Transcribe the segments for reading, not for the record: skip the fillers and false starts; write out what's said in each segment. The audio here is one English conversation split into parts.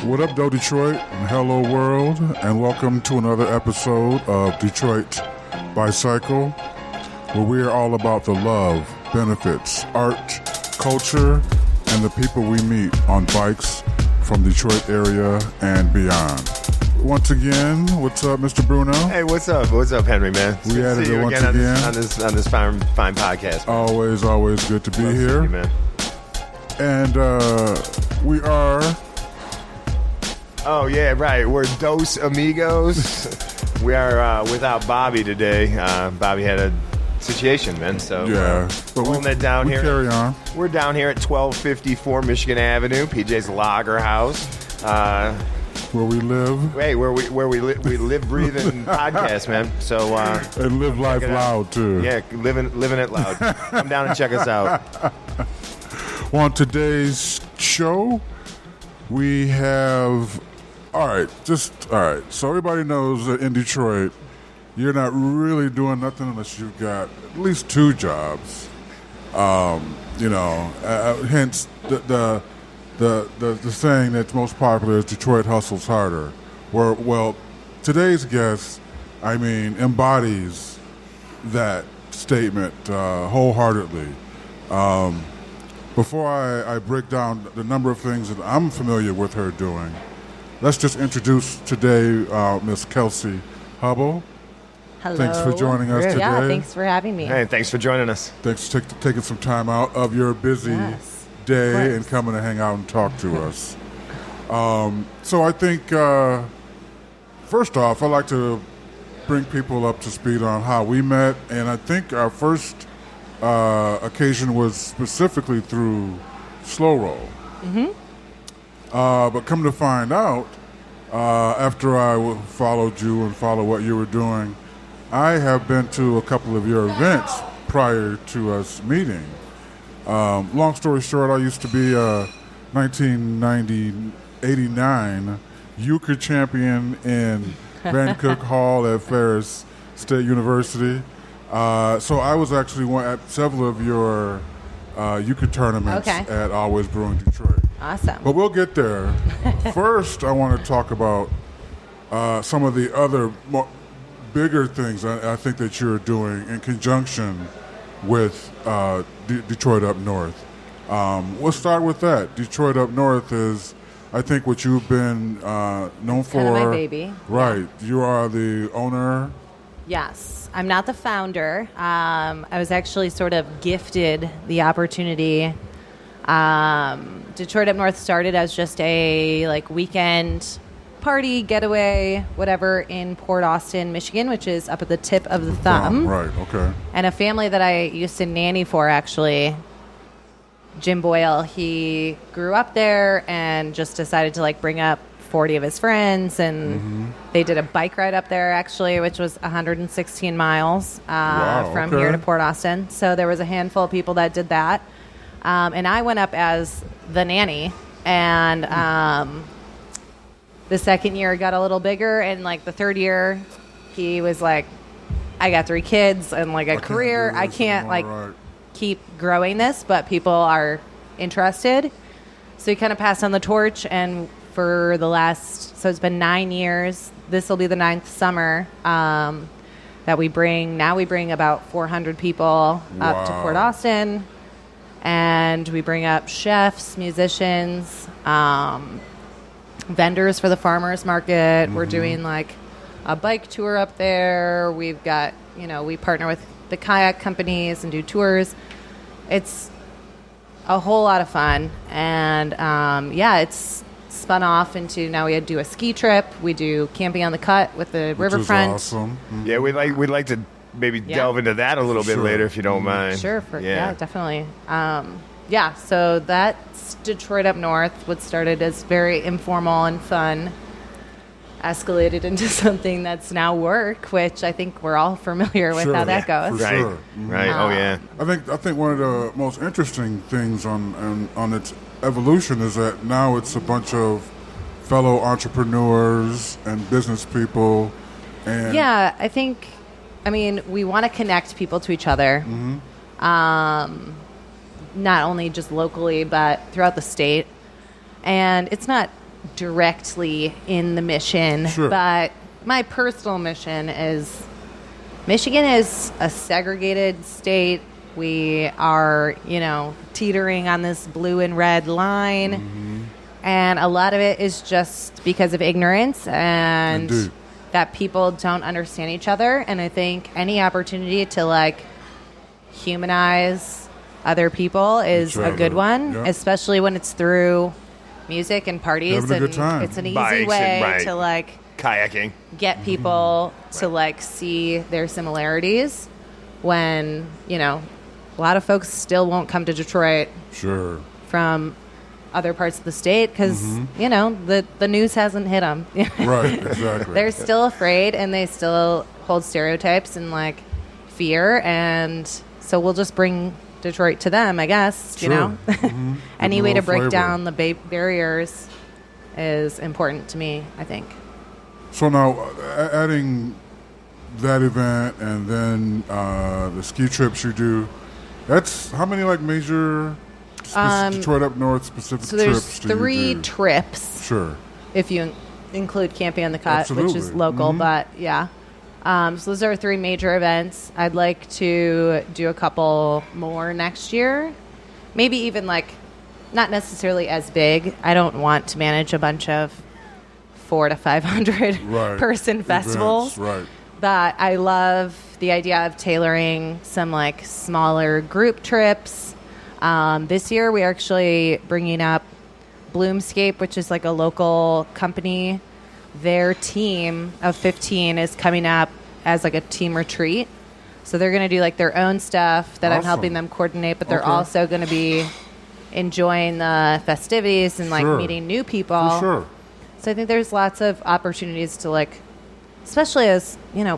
What up, though, Detroit, and hello, world, and welcome to another episode of Detroit Bicycle, where we are all about the love, benefits, art, culture, and the people we meet on bikes from Detroit area and beyond. Once again, what's up, Mr. Bruno? Hey, what's up? What's up, Henry, man? We at it once again. On this fine podcast, man. Always good to be Love here. you, man. And we are... Oh, yeah, right. We're Dos Amigos. We are without Bobby today. Bobby had a situation, man. So yeah, but holding it down here. Carry on. We're down here at 1254 Michigan Avenue, PJ's Lager House. Where we live. Hey, where we live, breathe, and podcast, man. So And live life loud, too. Yeah, living it loud. Come down and check us out. Well, on today's show, we have... All right. So everybody knows that in Detroit, you're not really doing nothing unless you've got at least two jobs. Hence the saying that's most popular is Detroit hustles harder. Well, today's guest, embodies that statement wholeheartedly. Before I break down the number of things that I'm familiar with her doing, let's just introduce today Miss Kelsey Hubbell. Hello. Thanks for joining us today. Yeah, thanks for having me. Hey, thanks for joining us. Thanks for taking some time out of your busy day and coming to hang out and talk to us. So I think, first off, I'd like to bring people up to speed on how we met. And I think our first occasion was specifically through Slow Roll. Mm-hmm. But come to find out, after I followed you and followed what you were doing, I have been to a couple of your events prior to us meeting. Long story short, I used to be a 1989 euchre champion in Van Cook Hall at Ferris State University. So I was actually at several of your euchre tournaments at Always Brewing Detroit. Awesome. But we'll get there. First, I want to talk about some of the other bigger things I think that you're doing in conjunction with Detroit Up North. We'll start with that. Detroit Up North is, I think, what you've been known for. Kind of my baby. Right. You are the owner. Yes. I'm not the founder. I was actually sort of gifted the opportunity. Detroit Up North started as just a weekend party, getaway, whatever, in Port Austin, Michigan, which is up at the tip of the thumb. Right, okay. And a family that I used to nanny for, actually, Jim Boyle, he grew up there and just decided to bring up 40 of his friends, and they did a bike ride up there, actually, which was 116 miles from here to Port Austin. So there was a handful of people that did that. And I went up as the nanny, and the second year it got a little bigger, and the third year he was like, I got 3 kids and a career. I can't keep growing this, but people are interested. So he kind of passed on the torch, and for the last, so it's been 9 years. This will be the 9th summer that we bring. Now we bring about 400 people up to Port Austin. And we bring up chefs, musicians, vendors for the farmers market. We're doing a bike tour up there. We've got, we partner with the kayak companies and do tours. It's a whole lot of fun. And it's spun off into, now we do a ski trip. We do camping on the cut with the riverfront. Which is awesome. Mm-hmm. Yeah, we'd like to maybe delve into that a little bit later, if you don't mind. Sure. Definitely. So that's Detroit Up North, what started as very informal and fun, escalated into something that's now work, which I think we're all familiar with how that goes. Right. Sure. Mm-hmm. Right. Oh, yeah. I think one of the most interesting things on its evolution is that now it's a bunch of fellow entrepreneurs and business people. And yeah, I think... we want to connect people to each other, not only just locally, but throughout the state. And it's not directly in the mission. Sure. But my personal mission is Michigan is a segregated state. We are, teetering on this blue and red line. Mm-hmm. And a lot of it is just because of ignorance and Indeed. that people don't understand each other. And I think any opportunity to, humanize other people is a good one, especially when it's through music and parties. Having a good time. It's an easy Bikes way and, to, kayaking. get people to, see their similarities when, a lot of folks still won't come to Detroit Sure. from other parts of the state because, the news hasn't hit them. Right, exactly. They're still afraid and they still hold stereotypes and, fear. And so we'll just bring Detroit to them, I guess, Sure. Mm-hmm. Any way to break flavor. down the barriers is important to me, I think. So now, adding that event and then the ski trips you do, that's how many major Detroit up north specific So there's trips do you 3 do? trips, Sure. if you include Camping on the Cut, Absolutely. which is local, Mhm. but yeah. So those are 3 major events. I'd like to do a couple more next year. Maybe even not necessarily as big. I don't want to manage a bunch of 400 to 500 Right. person festivals. Events, right. But I love the idea of tailoring some smaller group trips. This year we are actually bringing up Bloomscape, which is a local company. Their team of 15 is coming up as a team retreat. So they're going to do their own stuff that I'm Awesome. helping them coordinate, but they're Okay. also going to be enjoying the festivities and Sure. meeting new people. For sure. So I think there's lots of opportunities to especially as,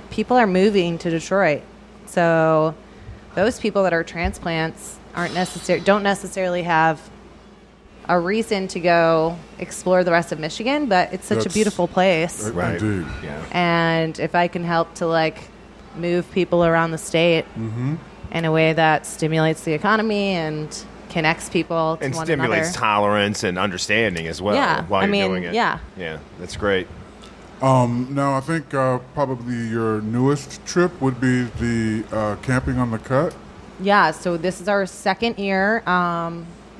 people are moving to Detroit. So those people that are transplants don't necessarily have a reason to go explore the rest of Michigan, but it's such a That's- beautiful place. Right. Indeed. Yeah. And if I can help to move people around the state in a way that stimulates the economy and connects people to And one stimulates another. tolerance and understanding as well Yeah, while I you're mean, doing it. yeah. Yeah, that's great. Now, I think probably your newest trip would be the Camping on the Cut. Yeah, so this is our second year.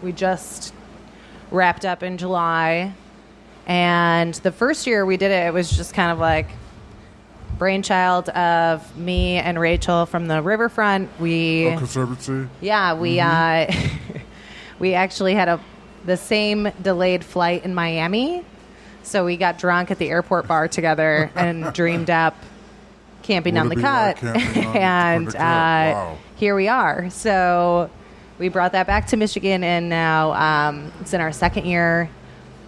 We just wrapped up in July. And the first year we did it, it was just kind of brainchild of me and Rachel from the riverfront. Conservancy. Yeah, we we actually had the same delayed flight in Miami. So we got drunk at the airport bar together and dreamed up camping Would on it the be cut. like camping on And the cut? Wow. here we are. So we brought that back to Michigan, and now it's in our second year.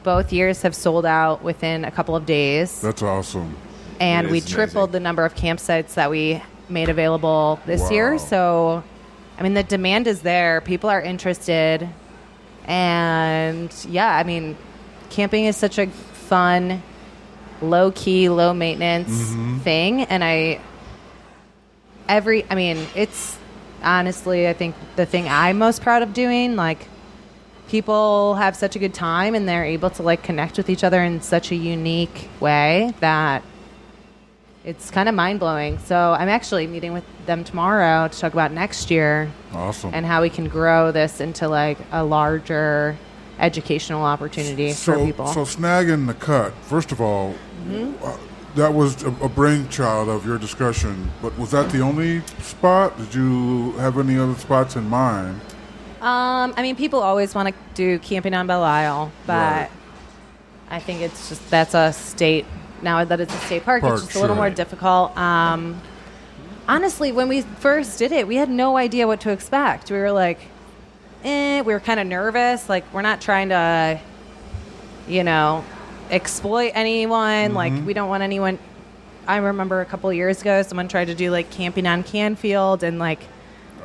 Both years have sold out within a couple of days. That's awesome. And It we is tripled amazing. the number of campsites that we made available this Wow. year. So, I mean, the demand is there. People are interested. And, yeah, I mean, camping is such a fun, low-key, low-maintenance thing. And it's honestly, I think, the thing I'm most proud of doing. People have such a good time, and they're able to, connect with each other in such a unique way that it's kind of mind-blowing. So I'm actually meeting with them tomorrow to talk about next year Awesome. and how we can grow this into a larger educational opportunity for people. So snagging the cut, first of all, that was a brainchild of your discussion, but was that the only spot? Did you have any other spots in mind? People always want to do camping on Belle Isle, but Right. I think it's just that's a state. Now that it's a state park, it's just a little sure. more difficult. Honestly, when we first did it, we had no idea what to expect. We were we were kind of nervous. We're not trying to, exploit anyone. We don't want anyone. I remember a couple of years ago, someone tried to do camping on Canfield and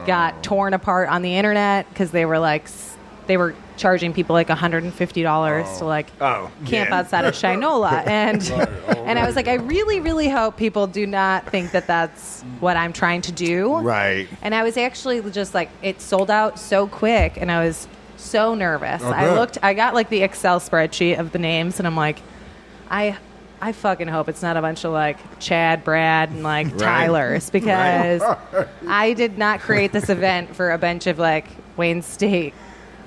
got torn apart on the internet because they were charging people $150 to camp outside of Shinola. And and I was I really, really hope people do not think that that's what I'm trying to do. Right. And I was actually just it sold out so quick, and I was so nervous. I got like the Excel spreadsheet of the names, and I'm like, I fucking hope it's not a bunch of like Chad, Brad, and like Tylers, because I did not create this event for a bunch of like Wayne State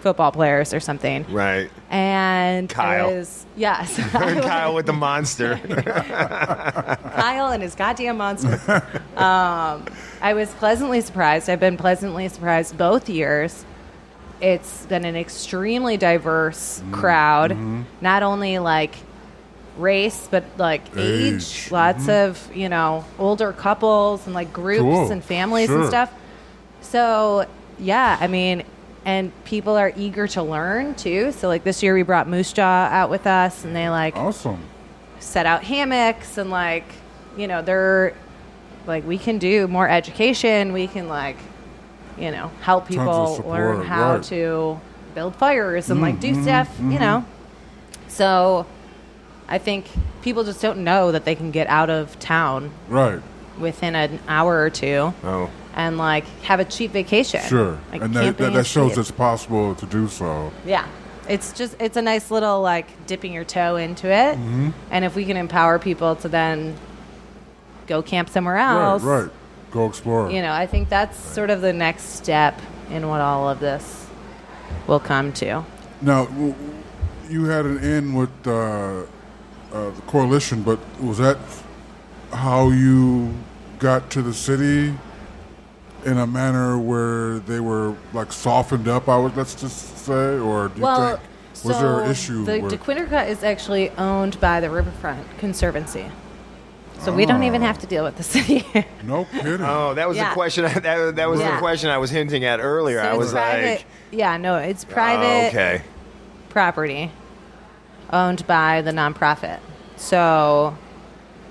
football players or something. Right. And Kyle. Yes. Kyle with the monster. Kyle and his goddamn monster. I was pleasantly surprised. I've been pleasantly surprised both years. It's been an extremely diverse crowd. Not only like race, but like age. Lots of, older couples and like groups and families and stuff. So, yeah, I mean, and people are eager to learn too. So like this year we brought Moose Jaw out with us, and they like awesome set out hammocks, and like, they're like, we can do more education. We can like, help people learn how to build fires and like do stuff, So I think people just don't know that they can get out of town within an hour or two. Oh. And like have a cheap vacation. Sure. Like, and that shows it's possible to do so. Yeah. It's a nice little like dipping your toe into it. And if we can empower people to then go camp somewhere else. Right. Go explore. I think that's sort of the next step in what all of this will come to. Now, you had an in with the coalition, but was that how you got to the city? In a manner where they were like softened up, let's just say, or do you think was there an issue? The DeQuintercut is actually owned by the Riverfront Conservancy, so we don't even have to deal with the city. No kidding. Oh, that was the question. That was the question I was hinting at earlier. So I was private, it's private property owned by the nonprofit. So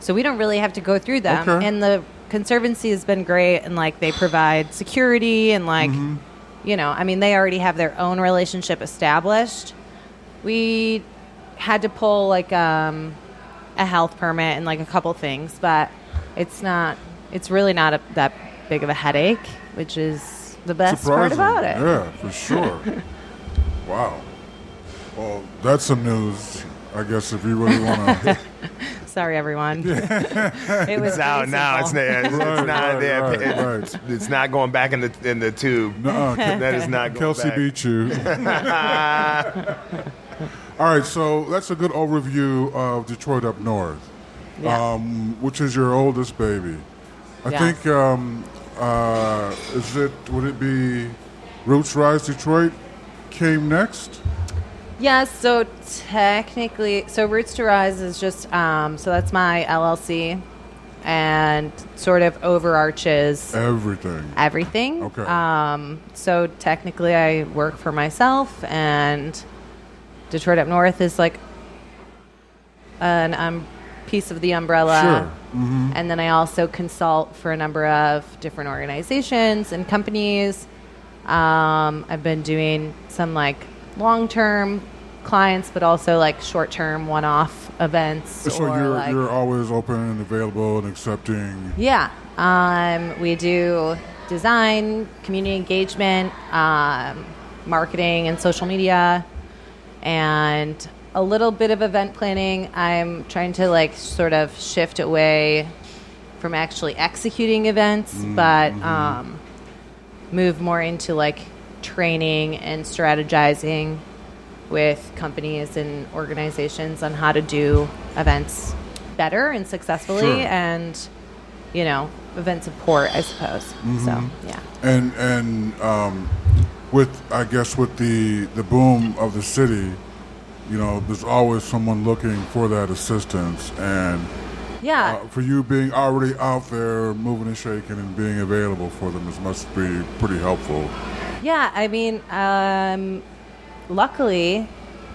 we don't really have to go through them, and the Conservancy has been great, and like they provide security and like I mean, they already have their own relationship established. We had to pull like a health permit and like a couple things, but it's really not that big of a headache, which is the best part about it. Yeah, for sure. Wow. Well, that's some news, I guess, if you really want to. Sorry, everyone. It was out now. It's not going back in the tube. No, that is not going Kelsey back. beat you. All right, so that's a good overview of Detroit up north, which is your oldest baby. I think, would it be Roots Rise Detroit came next? Yes, so technically, Roots to Rise is just, so that's my LLC, and sort of overarches everything. Okay. So technically I work for myself, and Detroit Up North is like an piece of the umbrella. Sure. And then I also consult for a number of different organizations and companies. I've been doing some like long-term clients, but also like short-term one-off events. So you're always open and available and accepting. Yeah. We do design, community engagement, marketing and social media, and a little bit of event planning. I'm trying to like sort of shift away from actually executing events, but move more into like training and strategizing with companies and organizations on how to do events better and successfully, and event support, I suppose. So yeah. And with the boom of the city, there's always someone looking for that assistance, and for you being already out there moving and shaking and being available for them, it must be pretty helpful. Yeah, I mean, luckily,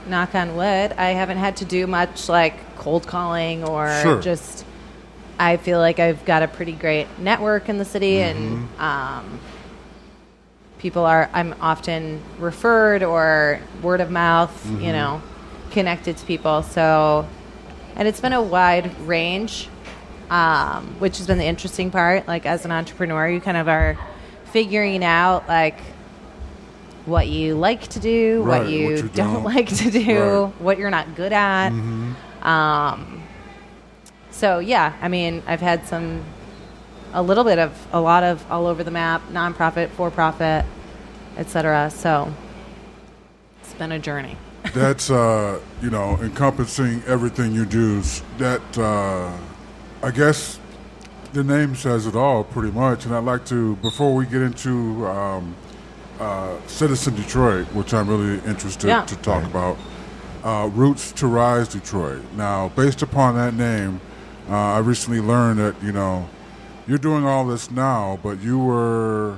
knock on wood, I haven't had to do much like cold calling or just. I feel like I've got a pretty great network in the city, and I'm often referred or word of mouth, connected to people. So, and it's been a wide range, which has been the interesting part. Like as an entrepreneur, you kind of are figuring out like what you like to do, what you don't like to do, what you're not good at. So yeah, I mean, I've had a lot of all over the map, nonprofit, for-profit, etc. So it's been a journey. That's encompassing everything you do. That I guess the name says it all, pretty much. And I'd like to, before we get into Citizen Detroit, which I'm really interested to talk about, Roots to Rise Detroit. Now, based upon that name, I recently learned that you're doing all this now, but you were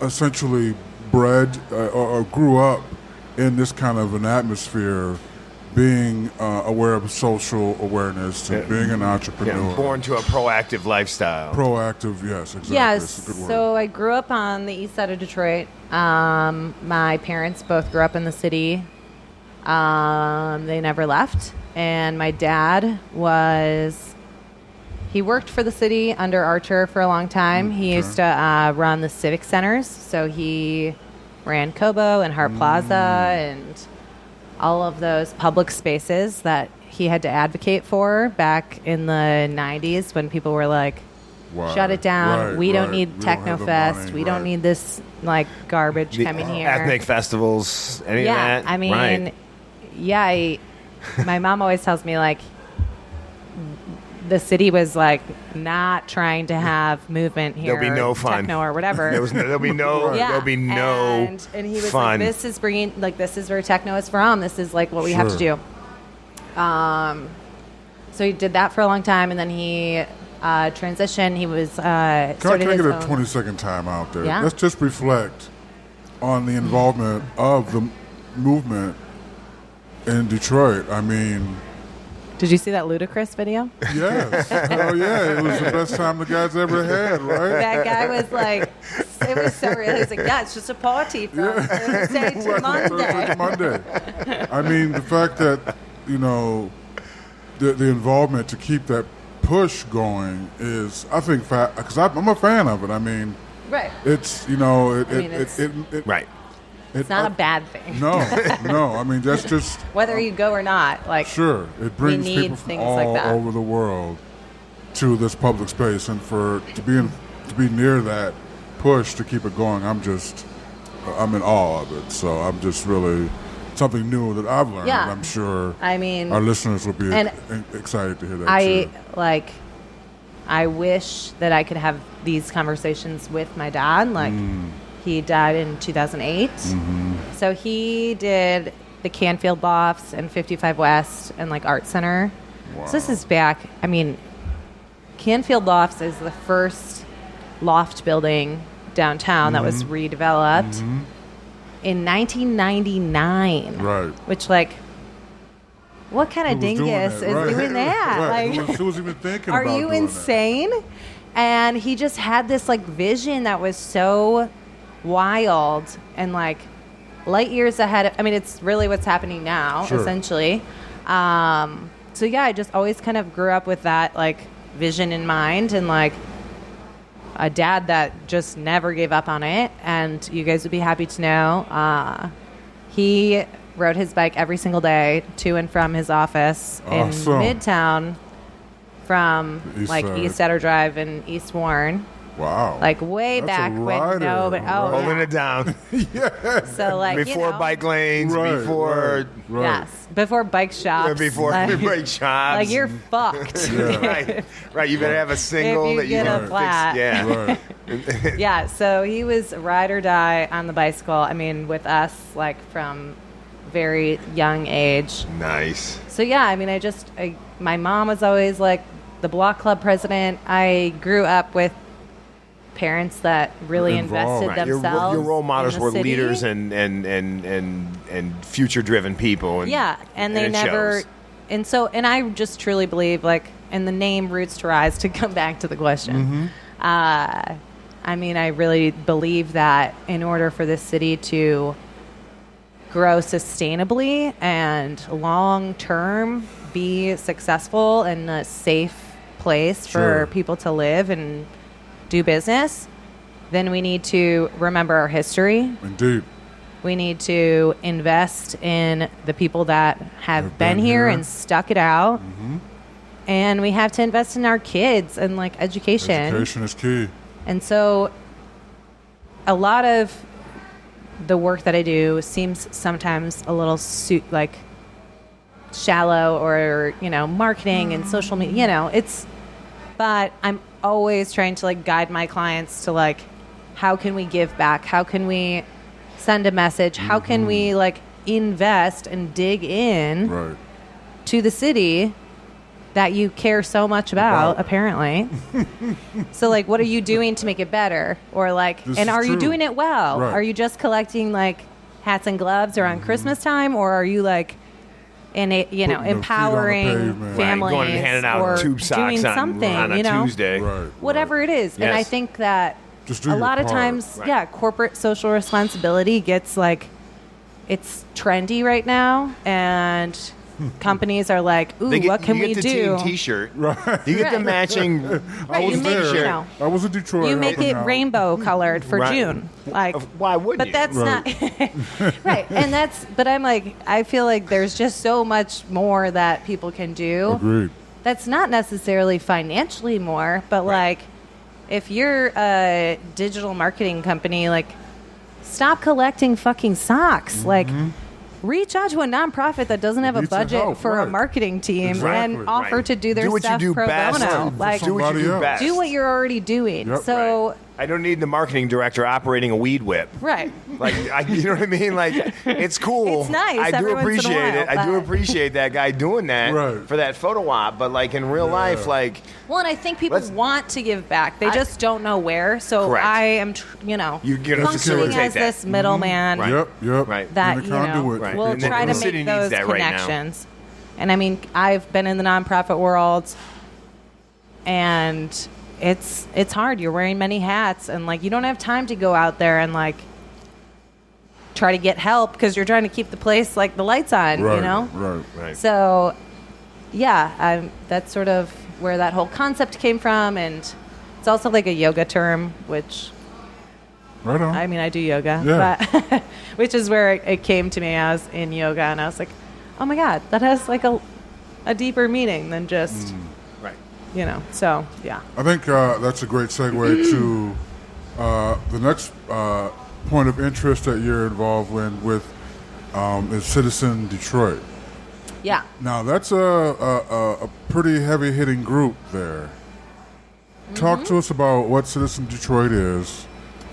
essentially bred or grew up in this kind of an atmosphere, being aware of social awareness, to being an entrepreneur. Born to a proactive lifestyle. Proactive, yes, exactly. Yes, It's a good word. so I grew up on the east side of Detroit. My parents both grew up in the city. They never left. And my dad he worked for the city under Archer for a long time. He used to run the civic centers. So he ran Cobo and Hart Plaza and all of those public spaces that he had to advocate for back in the 90s when people were like, shut it down. We don't need Technofest. We don't need this garbage coming here. Ethnic festivals, any of that? I mean, my mom always tells me the city was not trying to have movement here. There'll be no fun. Techno or whatever. There'll be no and he was fun. This is bringing this is where techno is from. This is what we have to do. So he did that for a long time, and then he transitioned. He was Can I started get his a own 20-second time out there? Yeah. Let's just reflect on the involvement of the movement in Detroit. I mean, Did you see that Ludacris video? yes. Hell yeah. It was the best time the guys ever had, right? That guy was it was so real. He was like, it's just a party from Thursday to Monday. I mean, the fact that, the involvement to keep that push going is, I think, because I'm a fan of it. I mean, right. It's, right. It's not a bad thing. No. I mean, that's just whether you go or not. Sure, it brings people from all over the world to this public space, and to be near that push to keep it going, I'm in awe of it. So I'm just really something new that I've learned. Yeah. I'm sure. I mean, our listeners will be excited to hear that too. I wish that I could have these conversations with my dad. He died in 2008. Mm-hmm. So he did the Canfield Lofts and 55 West and Art Center. Wow. So this is back. I mean, Canfield Lofts is the first loft building downtown that was redeveloped in 1999. Right. Which, what kind of dingus is doing that? Right. Who was even thinking about doing that? Are you insane? And he just had this vision that was so wild and light years ahead. It's really what's happening now, essentially. So yeah, I just always kind of grew up with that vision in mind, and a dad that just never gave up on it. And you guys would be happy to know he rode his bike every single day to and from his office in Midtown from East Sutter Drive and East Warren. Wow. Way back when holding it down. Yes. So before bike lanes, before before bike shops. Before bike shops. You're fucked. Yeah. Right. You better have a single that you get a flat. Yeah. Yeah, so he was ride or die on the bicycle. With us from very young age. Nice. So yeah, my mom was always the block club president. I grew up with parents that really invested themselves. Your role models were city. Leaders and future driven people. And they never. Shows. And I just truly believe in the name Roots to Rise, to come back to the question. I really believe that in order for this city to grow sustainably and long term, be successful and a safe place for people to live and do business, then we need to remember our history. Indeed. We need to invest in the people that have been here and stuck it out. Mm-hmm. And we have to invest in our kids and, like, education. Education is key. And so a lot of the work that I do seems sometimes a little shallow or, marketing and social media, but I'm always trying to, like, guide my clients to, like, how can we give back? How can we send a message? How can we, like, invest and dig in to the city that you care so much about, apparently. So, like, what are you doing to make it better? Or, like, and are you doing it well? Right. Are you just collecting, like, hats and gloves around Christmas time? Or are you, like, empowering families going and handing out or tube socks doing something, on a Tuesday? Whatever it is. Yes. And I think that a lot of times, corporate social responsibility gets, like, it's trendy right now, and companies are like, ooh, what can we do? You get the team T-shirt. Right. You get the matching I was there. I was in Detroit. You make it rainbow colored for June. Like, why wouldn't you? But that's not right. And but I'm like, I feel like there's just so much more that people can do. Agreed. That's not necessarily financially more, but like, if you're a digital marketing company, like, stop collecting fucking socks. Like, reach out to a nonprofit that doesn't have a budget for a marketing team and offer to do their stuff pro bono. Like, do what you do best. Do what you're already doing. Yep. So I don't need the marketing director operating a weed whip. Right. Like, you know what I mean? Like, it's cool. It's nice. I do every appreciate once in a while, it. I do appreciate that guy doing that for that photo op. But, like, in real life, like... Well, and I think people want to give back. They just don't know where. So I am, functioning as this middleman. Yep. Right. That, we'll try to make those connections. And, I mean, I've been in the nonprofit world, and it's hard. You're wearing many hats, and, like, you don't have time to go out there and, like, try to get help because you're trying to keep the place, like, the lights on, Right. So, yeah, that's sort of where that whole concept came from, and it's also, like, a yoga term, which... Right on. I mean, I do yoga, but which is where it came to me. I was in yoga, and I was like, oh, my God, that has, like, a deeper meaning than just... So, yeah. I think that's a great segue to the next point of interest that you're involved with is Citizen Detroit. Yeah. Now, that's a pretty heavy-hitting group there. Talk to us about what Citizen Detroit is,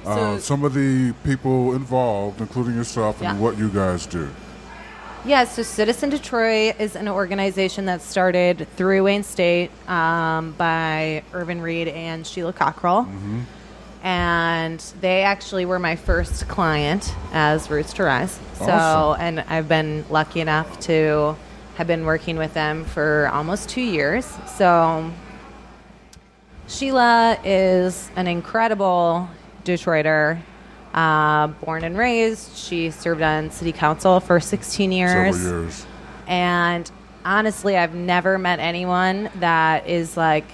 some of the people involved, including yourself, and what you guys do. Yeah, so Citizen Detroit is an organization that started through Wayne State by Irvin Reed and Sheila Cockrell. And they actually were my first client as Roots to Rise. So, awesome. And I've been lucky enough to have been working with them for almost 2 years. So Sheila is an incredible Detroiter. Born and raised. She served on city council for 16 years. Several years. And honestly, I've never met anyone that is, like,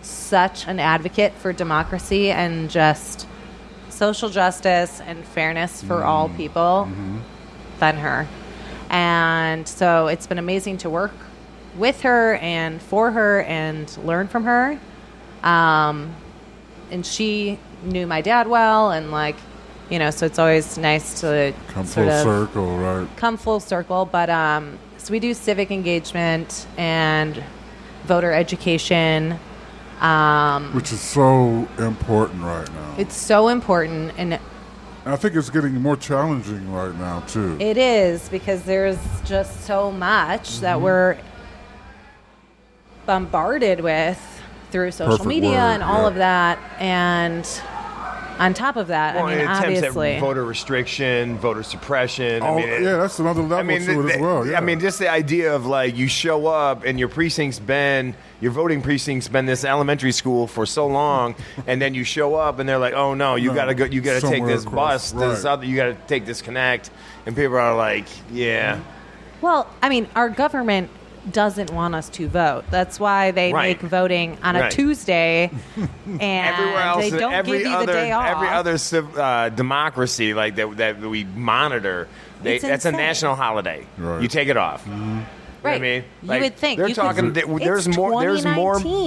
such an advocate for democracy and just social justice and fairness for all people than her. And so it's been amazing to work with her and for her and learn from her. And she knew my dad well, and, like, so it's always nice to come full circle, right? Come full circle. But so we do civic engagement and voter education, which is so important right now. It's so important, and I think it's getting more challenging right now too. It is, because there's just so much that we're bombarded with through social media and all of that, and on top of that, I mean, obviously, voter restriction, voter suppression. That's another level to it as well. Yeah. I mean, just the idea of, like, you show up and your voting precinct's been this elementary school for so long, and then you show up and they're like, oh no, you gotta go, you gotta take this bus, this other, you gotta take this connect, and people are like, yeah. Well, I mean, our government doesn't want us to vote. That's why they make voting on a Tuesday, and everywhere else, they don't give you the day off. Every other democracy like that we monitor, that's a national holiday. Right. You take it off. Mm-hmm. Right. I mean, like, you would think they're talking. There's more.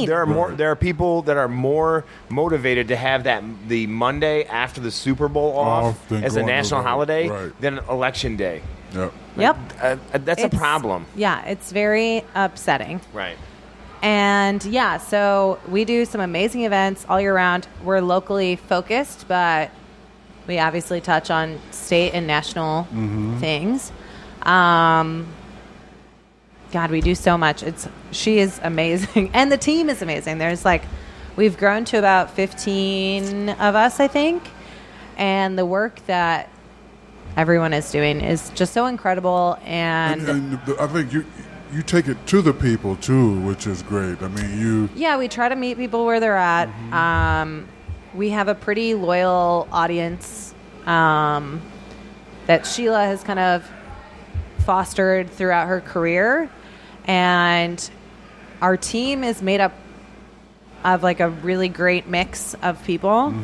There are people that are more motivated to have the Monday after the Super Bowl off as a national holiday than Election Day. Yep. That's a problem. Yeah, it's very upsetting. Right. And so we do some amazing events all year round. We're locally focused, but we obviously touch on state and national things. God, we do so much. She is amazing. And the team is amazing. We've grown to about 15 of us, I think. And the work that everyone is doing is just so incredible. And I think you take it to the people, too, which is great. I mean, Yeah, we try to meet people where they're at. We have a pretty loyal audience that Sheila has kind of fostered throughout her career. And our team is made up of like a really great mix of people.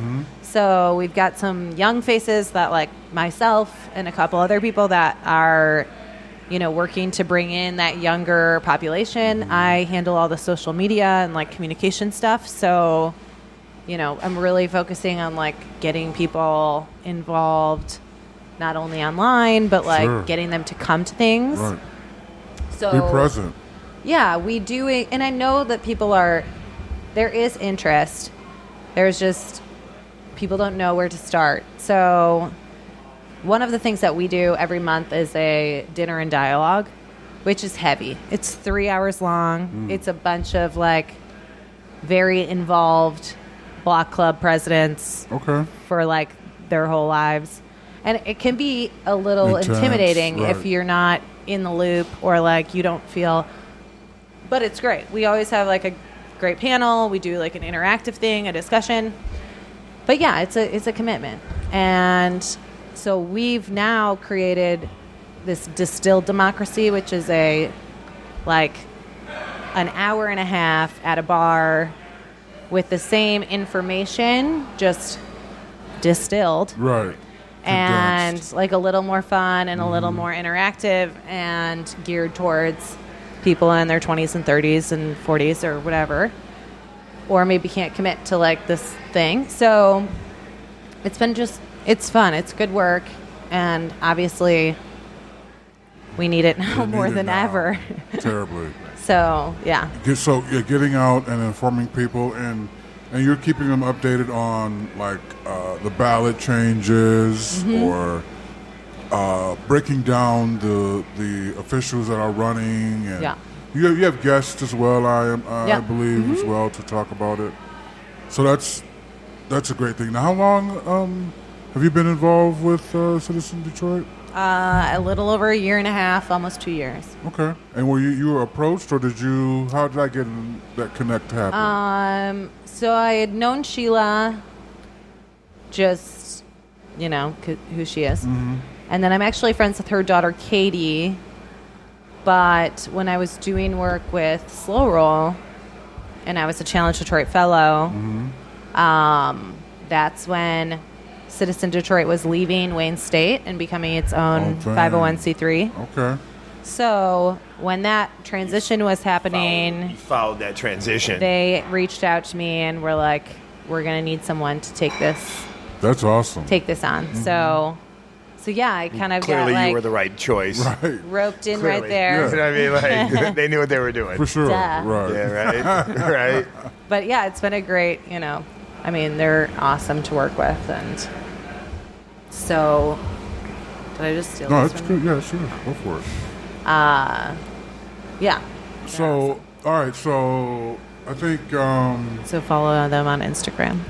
So we've got some young faces that like myself and a couple other people that are, working to bring in that younger population. I handle all the social media and like communication stuff. So, I'm really focusing on like getting people involved, not only online, but like getting them to come to things. Right. So be present. Yeah, we do it. And I know that there is interest. There's just, people don't know where to start. So one of the things that we do every month is a dinner and dialogue, which is heavy. It's 3 hours long. It's a bunch of like very involved block club presidents for like their whole lives. And it can be a little intimidating if you're not in the loop or like you don't feel, but it's great. We always have like a great panel. We do like an interactive thing, a discussion. But yeah, it's a commitment. And so we've now created this distilled democracy, which is an hour and a half at a bar with the same information, just distilled. Right. And like a little more fun and a little more interactive and geared towards people in their 20s and 30s and 40s or whatever, or maybe can't commit to like this thing. So it's fun. It's good work. And obviously we need it now more than ever. Terribly. So, yeah. So you're getting out and informing people and you're keeping them updated on like the ballot changes or breaking down the officials that are running. And you have guests as well, I believe, as well, to talk about it. So that's a great thing. Now, how long have you been involved with Citizen Detroit? A little over a year and a half, almost 2 years. Okay. And were you were approached, or how did I get that connect happen? So I had known Sheila, just, who she is. And then I'm actually friends with her daughter, Katie. But when I was doing work with Slow Roll, and I was a Challenge Detroit Fellow, that's when Citizen Detroit was leaving Wayne State and becoming its own 501c3. Okay. So when that transition was happening, you followed that transition. They reached out to me and were like, "We're going to need someone to take this." That's awesome. Take this on. So yeah, I kind of clearly got you were the right choice. Right. Roped in right there. Yeah. You know what I mean? Like, they knew what they were doing. For sure. Duh. Right. Yeah, right. Right. But yeah, it's been a great, I mean, they're awesome to work with. And so, did I just steal this? No, it's good. Yeah, sure. Go for it. Yeah. So, awesome. All right. So, I think. So follow them on Instagram.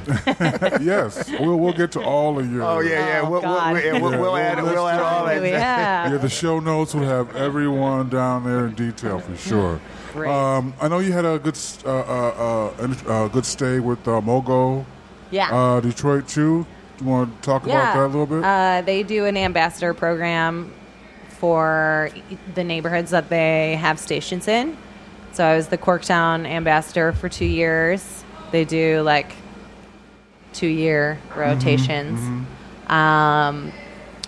Yes, we'll get to all of your. Oh yeah. We'll add all that. Yeah. The show notes will have everyone down there in detail for sure. Great. I know you had a good good stay with Mogo. Yeah. Detroit too. You want to talk about that a little bit? They do an ambassador program for the neighborhoods that they have stations in. So I was the Corktown ambassador for 2 years. They do like 2-year rotations.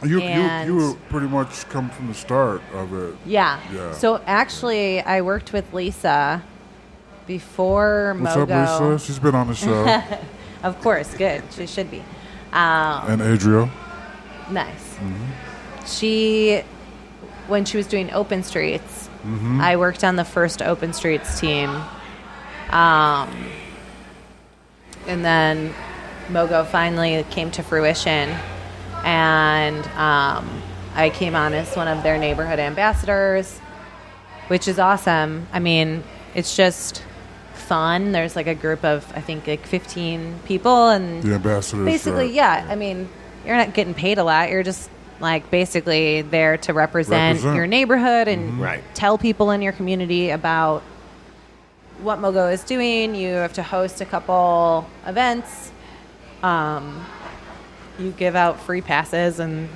You were pretty much come from the start of it. Yeah. So actually, I worked with Lisa before What's Mogo. up, Lisa? She's been on the show. Of course, good. She should be. And Adriel. Nice. When she was doing Open Streets, I worked on the first Open Streets team. And then Mogo finally came to fruition. And I came on as one of their neighborhood ambassadors, which is awesome. I mean, it's just fun. There's like a group of, I think, like 15 people. And the ambassadors. Basically, right. yeah. I mean, you're not getting paid a lot. You're just like basically there to represent your neighborhood and tell people in your community about what Mogo is doing. You have to host a couple events. You give out free passes, and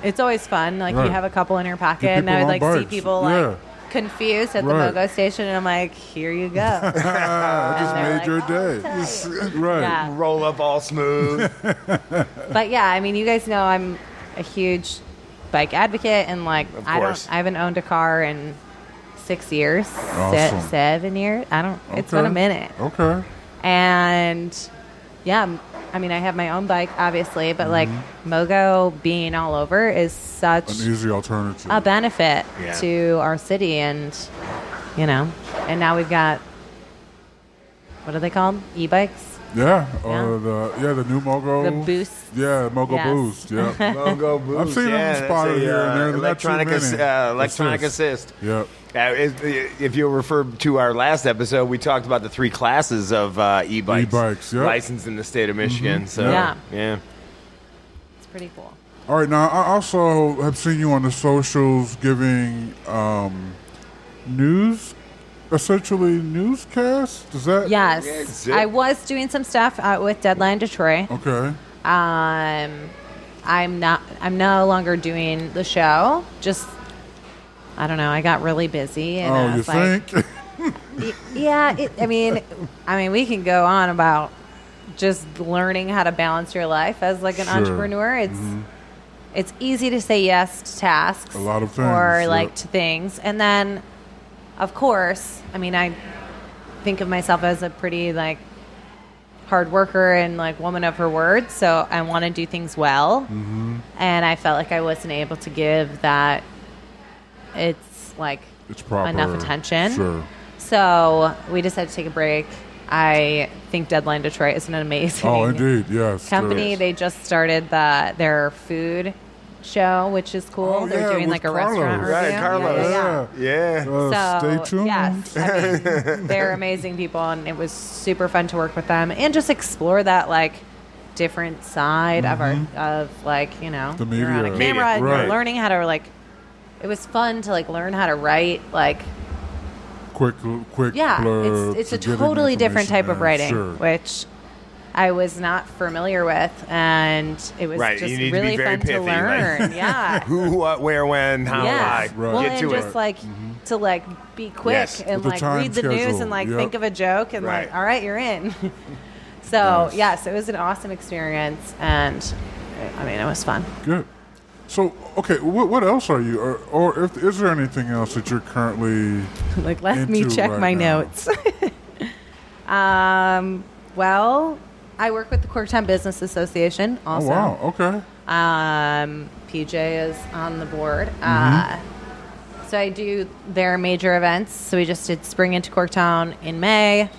it's always fun. Like you have a couple in your pocket, and I would like see people like confused at the Mogo station, and I'm like, here you go. I just made your day. Yeah. Roll up all smooth. But yeah, I mean, you guys know I'm a huge bike advocate, and like I haven't owned a car in 6 years, awesome. 7 years. It's been a minute. Okay. And yeah, I mean, I have my own bike, obviously, but like Mogo being all over is such an easy alternative, a benefit to our city, and and now we've got, what are they called? E-bikes. Yeah, or the new Mogo. The Boost. Yeah, Mogo Boost. Yeah, Mogo Boost. I've seen them spotted here and there. Electronic assist. Yep. If you'll refer to our last episode, we talked about the 3 classes of e-bikes. E-bikes, yep. Licensed in the state of Michigan. So yeah, it's pretty cool. All right, now I also have seen you on the socials giving newscasts. Does that? Yes, I was doing some stuff with Deadline Detroit. Okay. I'm no longer doing the show. Just, I don't know. I got really busy. And you think? Yeah. I mean, we can go on about just learning how to balance your life as like an entrepreneur. It's easy to say yes to tasks, a lot of things, or like to things, and then, of course, I mean, I think of myself as a pretty like hard worker and like woman of her word, so I want to do things well, and I felt like I wasn't able to give that it's proper, enough attention. Sure. So we decided to take a break. I think Deadline Detroit is an amazing indeed, yes, company. They just started their food show, which is cool. They're doing like a Carlos. restaurant review. Right, Carlos. Yeah. So, stay tuned. Yes, I mean, they're amazing people, and it was super fun to work with them and just explore that like different side of the media, you're on a camera, and you're learning how to like. It was fun to like learn how to write like quick. Yeah, it's a totally different type of writing, which I was not familiar with, and it was just really fun to learn. Yeah. Who, what, where, when, how, why. Well, get to and just like to like be quick and like read the news and like think of a joke and like, all right, you're in. So yes, it was an awesome experience, and I mean, it was fun. Good. So, okay, what else are you, or is there anything else that you're currently like? Let me check my notes. Well, I work with the Corktown Business Association also. Oh, wow, okay. PJ is on the board. So I do their major events. So we just did Spring into Corktown in May,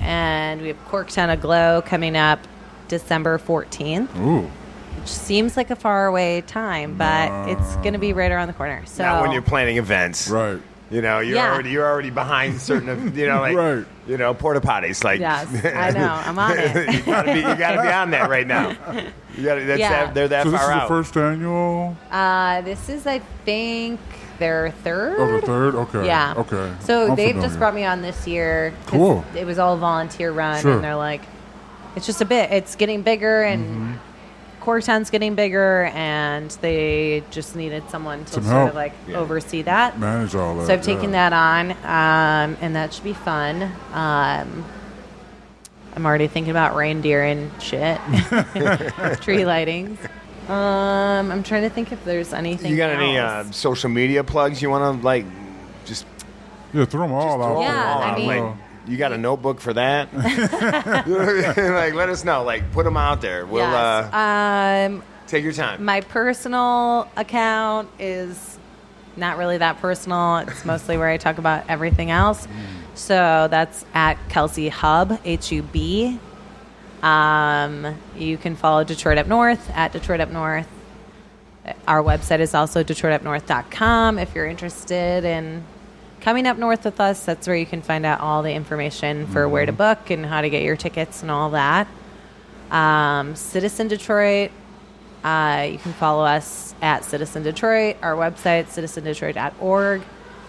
and we have Corktown Aglow coming up December 14th. Ooh. Which seems like a far away time, but it's going to be right around the corner. So not when you're planning events, right? You're already behind certain porta potties. Like, yes, I know, I'm on it. you gotta be on that right now. They're that so far out. This is the first annual. This is, I think, their third. Oh, the third. Okay. Yeah. Okay. So they've just brought me on this year. Cool. It was all volunteer run, and they're like, it's just a bit. It's getting bigger and. Corktown's getting bigger, and they just needed someone to help. oversee that. Manage all that. So I've taken that on, and that should be fun. I'm already thinking about reindeer and shit. Tree lightings. I'm trying to think if there's anything You got else. any social media plugs you want to, just... Yeah, throw them all out. Yeah, I mean... You got a notebook for that? Let us know. Put them out there. We'll take your time. My personal account is not really that personal. It's mostly where I talk about everything else. So that's at Kelsey Hub, Hub. You can follow Detroit Up North at Detroit Up North. Our website is also DetroitUpNorth.com. If you're interested in coming up north with us, that's where you can find out all the information for where to book and how to get your tickets and all that. Citizen Detroit, you can follow us at Citizen Detroit. Our website, citizendetroit.org.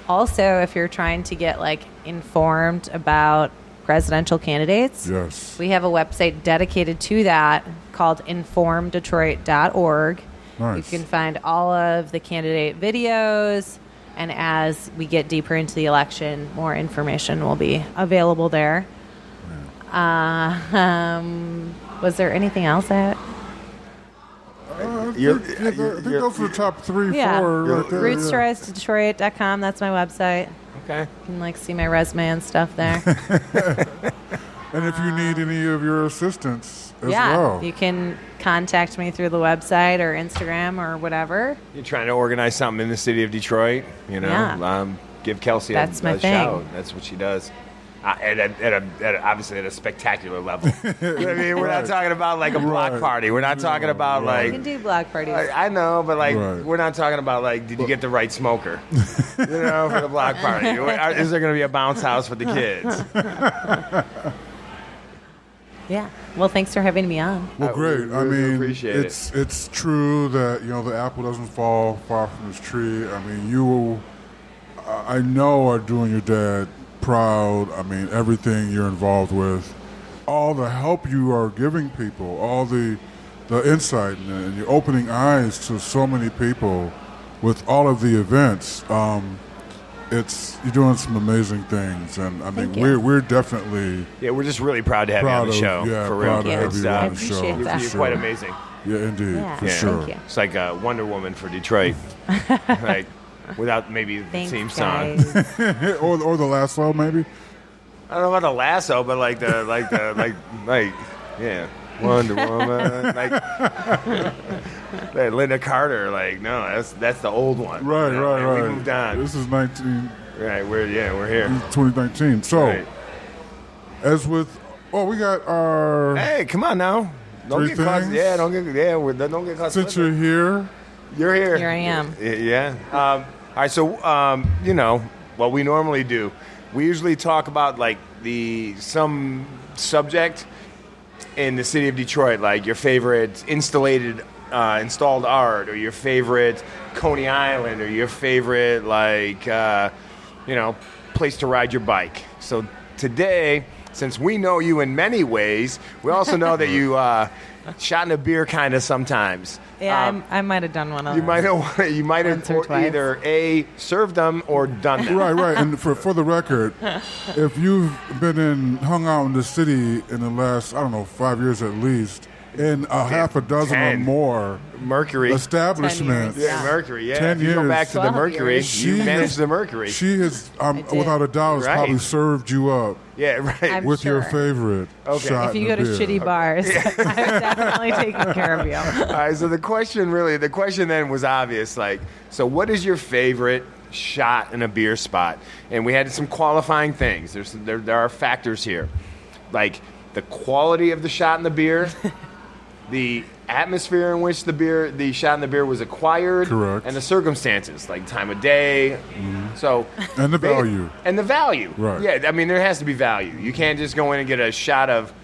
Also, if you're trying to get informed about presidential candidates, yes, we have a website dedicated to that called informdetroit.org. Nice. You can find all of the candidate videos. And as we get deeper into the election, more information will be available there. Was there anything else I think those are the top 3, 4 right there. RootsToRiseToDetroit.com. That's my website. Okay. You can see my resume and stuff there. And if you need any of your assistance as yeah, well. You can contact me through the website or Instagram or whatever. You're trying to organize something in the city of Detroit, give Kelsey a shout. That's what she does. Obviously at a spectacular level. You know what I mean? We're not talking about a block party. We're not talking about You can do block parties. I know, but we're not talking about did you get the right smoker? For the block party. Is there going to be a bounce house for the kids? Yeah. Well, thanks for having me on. Well, great. I mean, appreciate it's true that the apple doesn't fall far from its tree. I mean, you, I know, are doing your dad proud. I mean, everything you're involved with, all the help you are giving people, all the insight, and you're opening eyes to so many people with all of the events. You're doing some amazing things, and I mean, we're definitely we're just really proud to have you on the show. For real, I appreciate that. You're quite amazing. Yeah, indeed, for sure. Thank you. It's like a Wonder Woman for Detroit, without maybe the theme song or the lasso, maybe. I don't know about the lasso, but Wonder Woman, Linda Carter, no, that's the old one. Right. We moved on. This is 19. Right, we're here. 2019. So, right. As with, we got our. Hey, come on now! Don't get caught. Yeah, don't get caught. Since you're here, you're here. Here I am. Yeah. All right. So, what we normally do, we usually talk about some subject in the city of Detroit, like your favorite installed art, or your favorite Coney Island, or your favorite place to ride your bike. So today, since we know you in many ways, we also know that you shot in a beer kind of sometimes. Yeah, I might have done one of them. You might have either A, served them or done them. Right. And for the record, if you've hung out in the city in the last, 5 years at least, in half a dozen 10. or more Mercury establishments. 10 years, yeah, Mercury. Yeah, 10 if you years. go back to the Mercury, you managed the Mercury. She has, without a doubt, has probably served you up. Yeah, right. With your favorite shot. If you go to shitty bars, I've definitely taken care of you. All right, so the question then was obvious. So what is your favorite shot in a beer spot? And we had some qualifying things. There are factors here. Like the quality of the shot in the beer, the atmosphere in which the shot in the beer was acquired, correct, and the circumstances, like time of day. So and the value. Right. Yeah, I mean, there has to be value. You can't just go in and get a shot of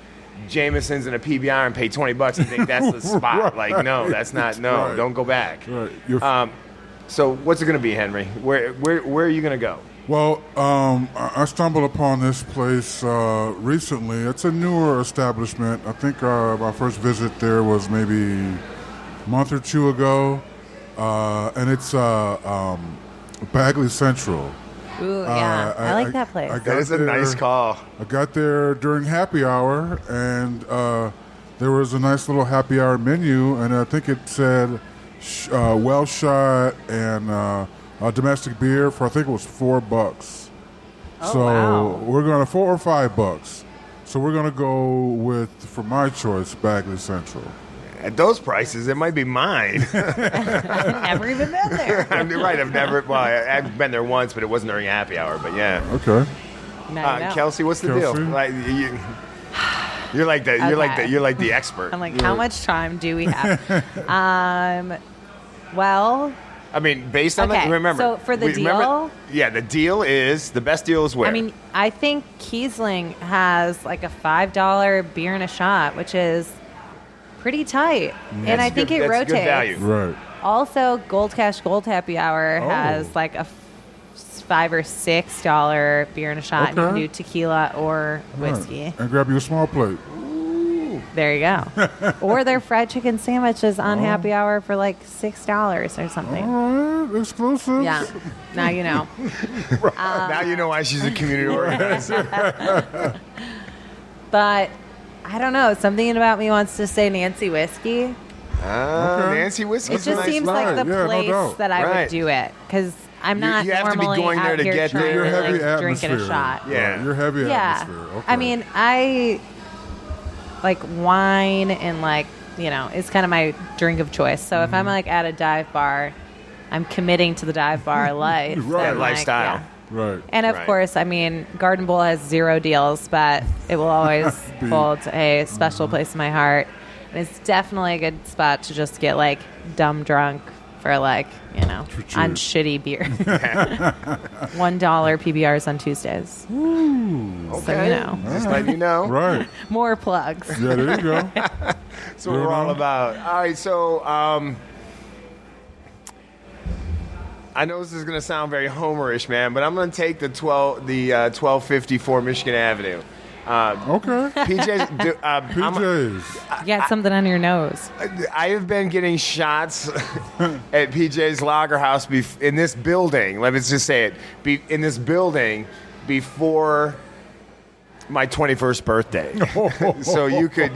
Jameson's and a PBR and pay $20 and think that's the spot. Right. No, that's not. No, right. Don't go back. Right. So what's it going to be, Henry? Where are you going to go? Well, I stumbled upon this place recently. It's a newer establishment. I think my first visit there was maybe month or two ago, and it's Begley Central. Ooh, yeah. I like that place. That is a nice call. I got there during happy hour, and there was a nice little happy hour menu, and I think it said well shot and domestic beer for, I think it was $4. Oh, So wow. we're going to $4 or $5. So we're going to go with, for my choice, Begley Central. At those prices, it might be mine. I've never even been there. You're right. I've been there once, but it wasn't during happy hour. But yeah. Okay. Now you know. Kelsey, what's the deal? Kelsey? Like you're like the you're like the expert. I'm like, how much time do we have? Well, I mean, based on okay, that, remember. so for the deal? The deal is the best deal is where. I mean, I think Kiesling has like a $5 beer and a shot, which is pretty tight, and I think it rotates. Good value. Right. Also, Gold Cash Gold Happy Hour has like a $5 or $6 beer and a shot, and you can do tequila or whiskey. Right. And grab you a small plate. There you go. Or their fried chicken sandwiches on happy hour for like $6 or something. All right, exclusive. Yeah. Now you know. Now you know why she's a community organizer. But I don't know. Something about me wants to say Nancy Whiskey. Okay. Nancy Whiskey. It just seems like the place that I would do it, because I'm not you have to be normally going there out to here get trying there. Your to heavy like, drinking a atmosphere. shot. Yeah. Right, your heavy atmosphere. Okay. I mean, I like wine, and like, you know, it's kind of my drink of choice. So if I'm like at a dive bar, I'm committing to the dive bar life. Right. And, like, Lifestyle. yeah. Right. And of course, I mean, Garden Bowl has 0 deals, but it will always hold a special place in my heart. And it's definitely a good spot to just get like dumb drunk for like, you know, on shitty beer. $1 PBRs on Tuesdays. Ooh. Okay. So, you know. Just letting you know. Right. More plugs. Yeah, there you go. That's what we're all about. All right, so I know this is going to sound very Homerish, man, but I'm going to take the 1254 Michigan Avenue. Okay. PJ's. PJs. You got something on your nose. I have been getting shots at PJ's Lager House in this building. Let me just say it. In this building before my 21st birthday. So you could.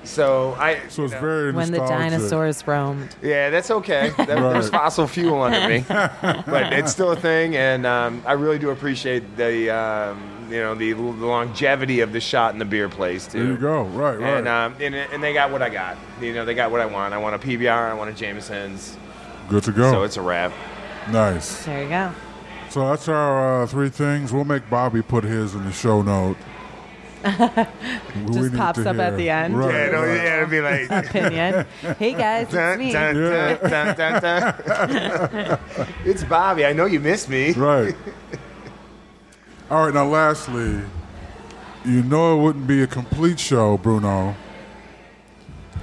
So it's very when the nostalgic. dinosaurs roamed. Yeah, that's okay. There's fossil fuel under me, but it's still a thing, and I really do appreciate the longevity of the shot in the beer place too. There you go. Right. And they got what I got. You know, they got what I want. I want a PBR. I want a Jameson's. Good to go. So it's a wrap. Nice. There you go. So that's our 3 things. We'll make Bobby put his in the show note. Just pops up at the end. Right, it'll be like opinion. Hey guys, it's me. It's Bobby. I know you missed me. Right. All right. Now, lastly, you know it wouldn't be a complete show, Bruno,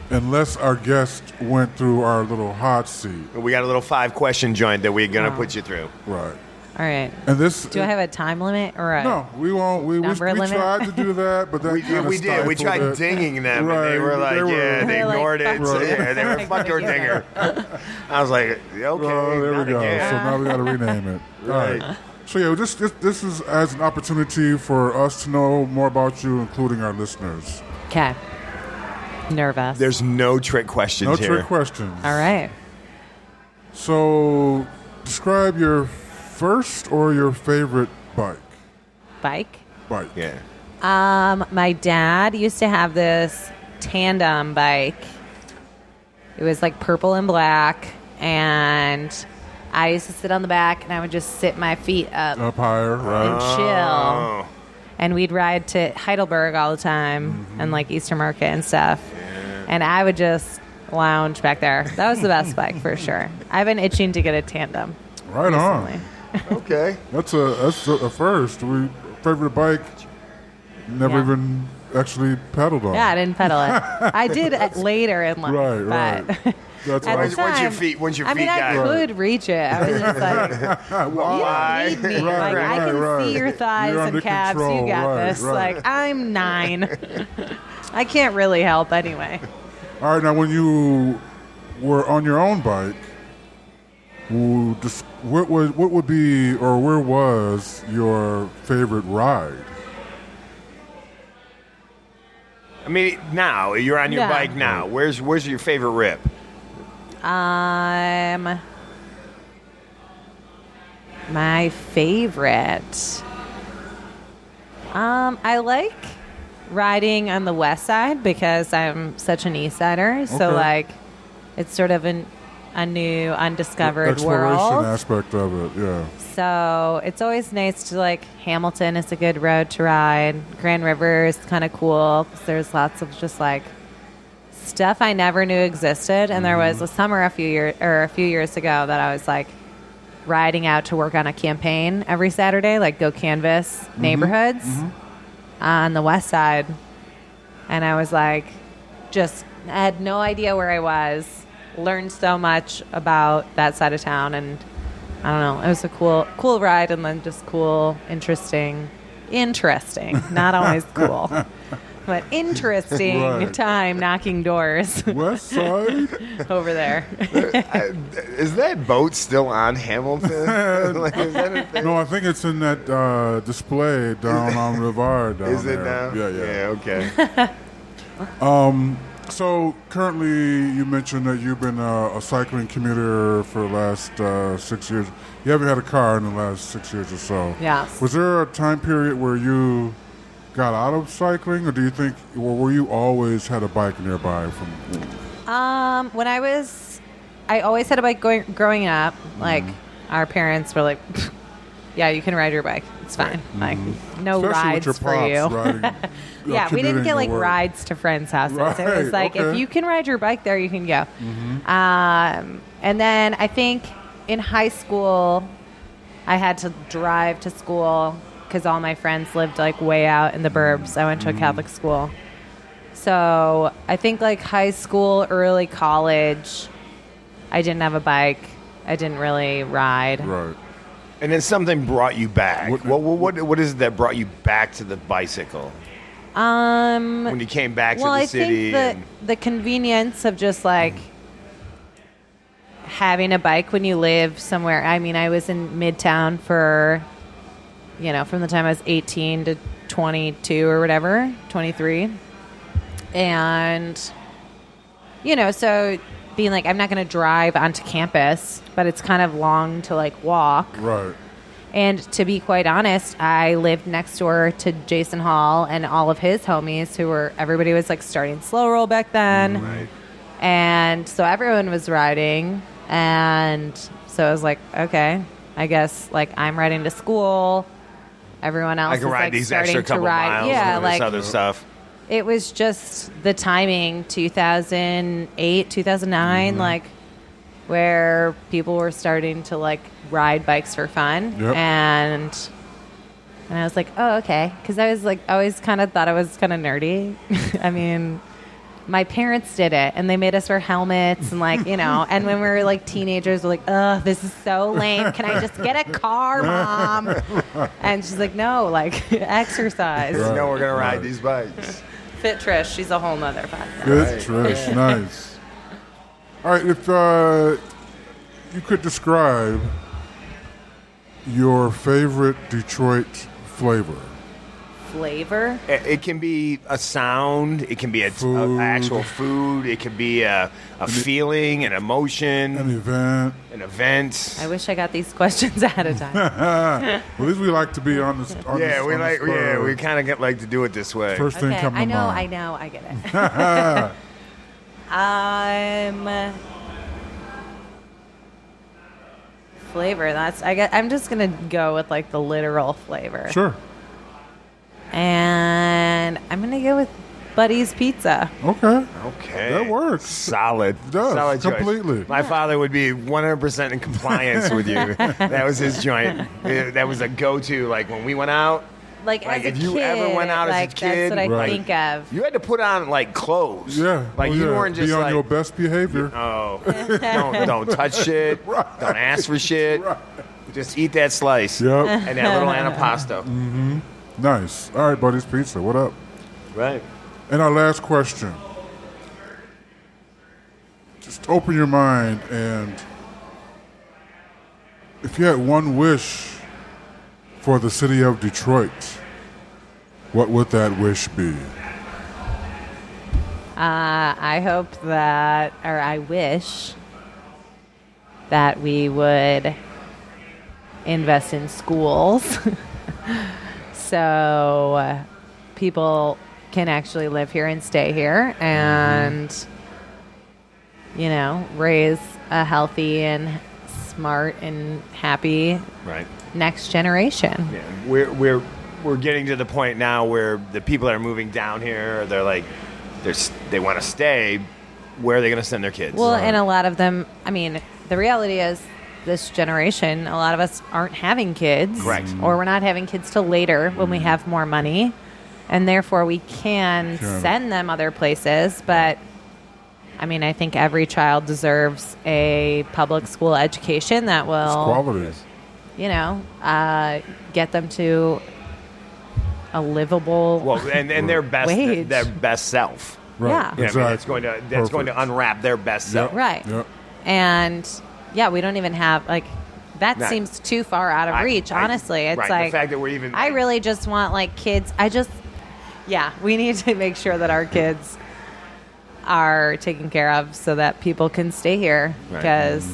unless our guest went through our little hot seat. We got a little 5-question joint that we're gonna put you through. Right. All right. And this. Do I have a time limit or a No, we won't. We tried to do that, but that we did. We tried dinging them, and they were like, they ignored it. So, yeah, they were fuck your dinger. I was like, okay, there we go. Again. So now we got to rename it. Right. All right. So yeah, this is as an opportunity for us to know more about you, including our listeners. Okay. Nervous. There's no trick questions No here. trick questions. All right. So, describe your first or your favorite bike. Bike. Yeah. My dad used to have this tandem bike. It was like purple and black, and I used to sit on the back, and I would just sit my feet up higher, right? and chill. And we'd ride to Heidelberg all the time, and like Easter Market and stuff. Yeah. And I would just lounge back there. That was the best bike for sure. I've been itching to get a tandem. Right recently. on. Okay. That's a first. Favorite bike. Never even actually pedaled on. Yeah, I didn't pedal it. I did later in life. Right. But That's at the time, once your feet I mean, I could reach it. I was just like, why? you don't need me. Like, I can see your thighs and calves. Control. You got this. Like, I'm 9. I can't really help anyway. All right, now when you were on your own bike, what would be, or where was your favorite ride? I mean, now you're on your bike now. Where's your favorite rip? My favorite. I like riding on the west side because I'm such an east sider. So like, it's sort of a new undiscovered world. Exploration aspect of it, yeah. So it's always nice to like Hamilton is a good road to ride. Grand River is kind of cool. There's lots of just like stuff I never knew existed. And there was a summer a few years ago that I was like riding out to work on a campaign every Saturday, like go canvas neighborhoods on the west side. And I was like, just had no idea where I was. Learned so much about that side of town, and I don't know, it was a cool ride, and then just cool, interesting, not always cool, but interesting time knocking doors. West side? Over there. Is that boat still on Hamilton? Like, is that a thing? No, I think it's in that display down on Rivard. Is it now? Yeah, okay. So currently, you mentioned that you've been a cycling commuter for the last 6 years. You haven't had a car in the last 6 years or so. Yes. Was there a time period where you got out of cycling, or do you think, or were you always had a bike nearby? When I always had a bike growing up. Like our parents were like, "Yeah, you can ride your bike. It's fine. Like no Especially rides with your for you." riding, yeah, we didn't get like rides to friends' houses. Right, It was like if you can ride your bike there, you can go. And then I think in high school, I had to drive to school because all my friends lived like way out in the burbs. I went to a Catholic school, so I think like high school, early college, I didn't have a bike. I didn't really ride. Right. And then something brought you back. What is it that brought you back to the bicycle? When you came back to the city? I think the convenience of just like having a bike when you live somewhere. I mean, I was in Midtown for, from the time I was 18 to 22 or whatever, 23. And, so being like, I'm not going to drive onto campus, but it's kind of long to like walk. Right. And to be quite honest, I lived next door to Jason Hall and all of his homies everybody was like starting slow roll back then. Right. And so everyone was riding. And so I was like, okay, I guess like I'm riding to school. Everyone else I can is ride like these starting extra to couple ride. miles Yeah, and like this other stuff. It was just the timing, 2008, 2009, like where people were starting to like ride bikes for fun. Yep. And I was like, oh, okay. Because I was like, always kind of thought I was kind of nerdy. I mean, my parents did it and they made us wear helmets and like, and when we were like teenagers, we're like, ugh, this is so lame. Can I just get a car, Mom? And she's like, no, like exercise. Right. No, we're going to ride these bikes. Fit Trish, she's a whole nother podcast. Good Trish, nice. All right, if you could describe your favorite Detroit flavor. Flavor? It can be a sound. It can be a actual food. It can be a feeling, an emotion. An event. I wish I got these questions ahead of time. Well, at least we like to be on this. We kind of like to do it this way. First thing coming to mind. I know, I get it. Flavor. I'm just gonna go with like the literal flavor. Sure. And I'm gonna go with Buddy's Pizza. Okay. That works. Solid. It does. Solid completely. Choice. My father would be 100% in compliance with you. That was his joint. That was a go-to. Like when we went out. Like as if a you kid, ever went out as a kid, that's what I think of. You had to put on like clothes. Yeah. Like you weren't just be on like your best behavior. don't touch shit. Right. Don't ask for shit. Right. Just eat that slice. Yep. And that little antipasto. Mm-hmm. Nice. All right, Buddy's Pizza. What up? Right. And our last question. open your mind, and if you had one wish for the city of Detroit, what would that wish be? I hope that, or I wish that we would invest in schools so people can actually live here and stay here and, you know, raise a healthy and smart and happy next generation. Yeah, we're getting to the point now where the people that are moving down here, they're like, they want to stay. Where are they going to send their kids? Well, and a lot of them, I mean, the reality is this generation, a lot of us aren't having kids. Correct. Or we're not having kids till later when we have more money. And therefore we can send them other places. But, I mean, I think every child deserves a public school education that will, quality, you know, get them to a livable and their best wage. Their best self. Right. Yeah. Exactly. I mean, that's going to unwrap their best self. Right. Yep. And yeah, we don't even have that seems too far out of reach, honestly. It's like the fact that we're even I really just want kids. We need to make sure that our kids are taken care of so that people can stay here because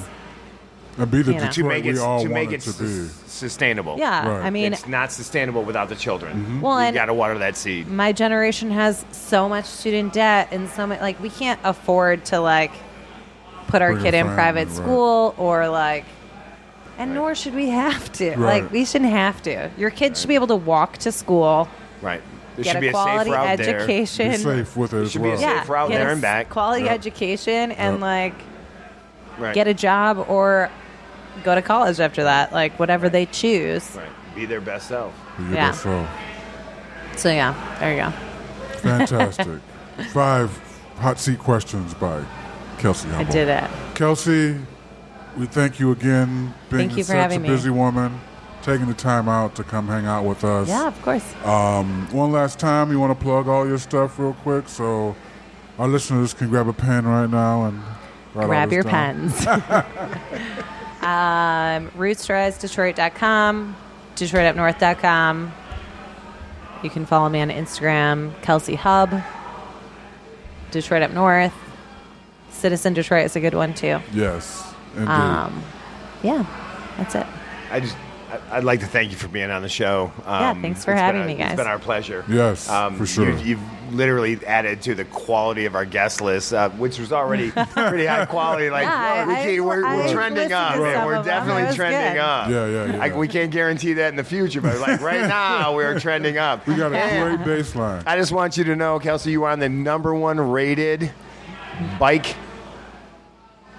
and be the Detroit to make it we all to make want it to be. Sustainable. yeah, Right. I mean, It's not sustainable without the children. Well, you and got to water that seed. my generation has so much student debt and so much we can't afford to put our Bring a kid in family, private right. school or and nor should we have to. Right. We shouldn't have to. Your kids should be able to walk to school. Right. There Get should be a a safe quality route there. education. Be safe with it There as should be a well. safe route get there a and back. quality Yep. education and Yep. Right. get a job or go to college after that, whatever they choose. Right. Be their best self. Be your Yeah. best self. So yeah, there you go. Fantastic. 5 hot seat questions by Kelsey Hubble. I did it. Kelsey, we thank you again being Thank you for such having a me. busy woman, taking the time out to come hang out with us. Yeah, of course. One last time, you want to plug all your stuff real quick so our listeners can grab a pen right now and write all Grab this your down. pens. RootStrideDetroit.com, DetroitUpNorth.com. You can follow me on Instagram, Kelsey Hub, Detroit Up North. Citizen Detroit is a good one too. Yes, indeed. Yeah, that's it. I'd like to thank you for being on the show. Thanks for having me, guys. It's been our pleasure. Yes, for sure. You've literally added to the quality of our guest list, which was already pretty high quality. We're trending listened up. to Man, some we're of them. definitely It was trending good. up. Yeah. We can't guarantee that in the future, but right now we're trending up. We got a great baseline. I just want you to know, Kelsey, you are on the #1 rated bike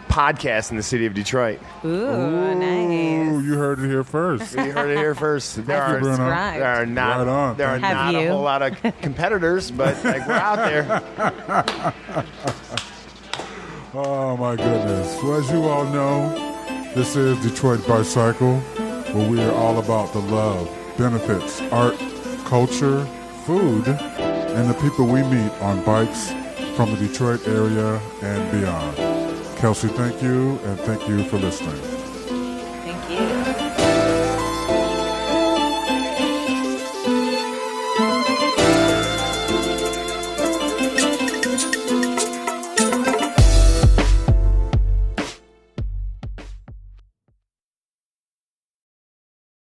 podcast in the city of Detroit. Ooh, nice. You heard it here first. You heard it here first. There are Bruno. Subscribed. There are not, Right on. there are Have not you? a whole lot of competitors, but we're out there. Oh, my goodness. Well, as you all know, this is Detroit Bicycle, where we are all about the love, benefits, art, culture, food, and the people we meet on bikes from the Detroit area and beyond. Kelsey, thank you, and thank you for listening.